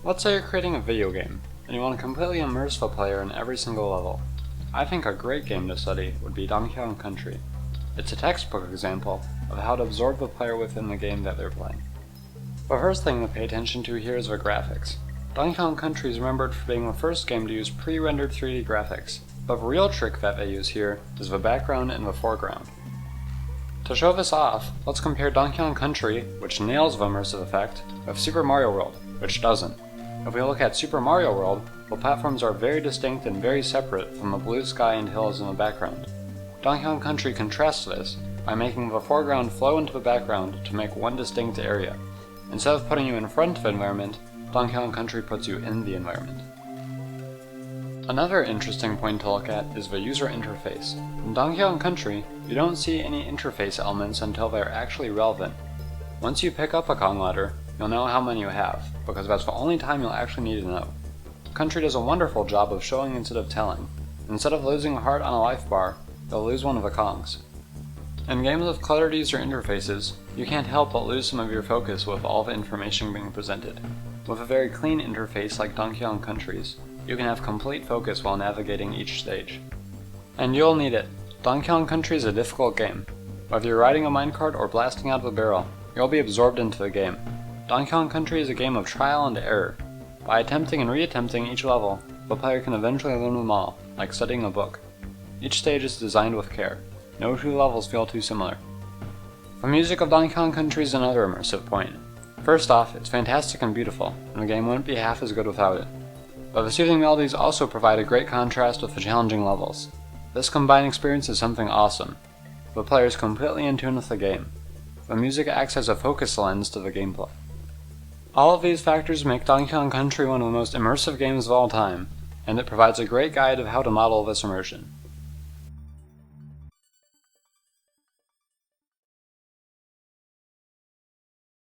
Let's say you're creating a video game, and you want to completely immerse the player in every single level. I think a great game to study would be Donkey Kong Country. It's a textbook example of how to absorb the player within the game that they're playing. The first thing to pay attention to here is the graphics. Donkey Kong Country is remembered for being the first game to use pre-rendered 3D graphics, but the real trick that they use here is the background and the foreground. To show this off, let's compare Donkey Kong Country, which nails the immersive effect, with Super Mario World, which doesn't. If we look at Super Mario World, the platforms are very distinct and very separate from the blue sky and hills in the background. Donkey Kong Country contrasts this by making the foreground flow into the background to make one distinct area. Instead of putting you in front of the environment, Donkey Kong Country puts you in the environment. Another interesting point to look at is the user interface. In Donkey Kong Country, you don't see any interface elements until they're actually relevant. Once you pick up a Kong letter, you'll know how many you have, because that's the only time you'll actually need to know. Country does a wonderful job of showing instead of telling. Instead of losing a heart on a life bar, you'll lose one of the Kongs. In games with cluttered user interfaces, you can't help but lose some of your focus with all the information being presented. With a very clean interface like Donkey Kong Country's, you can have complete focus while navigating each stage. And you'll need it. Donkey Kong Country is a difficult game. Whether you're riding a minecart or blasting out of a barrel, you'll be absorbed into the game. Donkey Kong Country is a game of trial and error. By attempting and reattempting each level, the player can eventually learn them all, like studying a book. Each stage is designed with care. No two levels feel too similar. The music of Donkey Kong Country is another immersive point. First off, it's fantastic and beautiful, and the game wouldn't be half as good without it. But the soothing melodies also provide a great contrast with the challenging levels. This combined experience is something awesome. The player is completely in tune with the game. The music acts as a focus lens to the gameplay. All of these factors make Donkey Kong Country one of the most immersive games of all time, and it provides a great guide of how to model this immersion.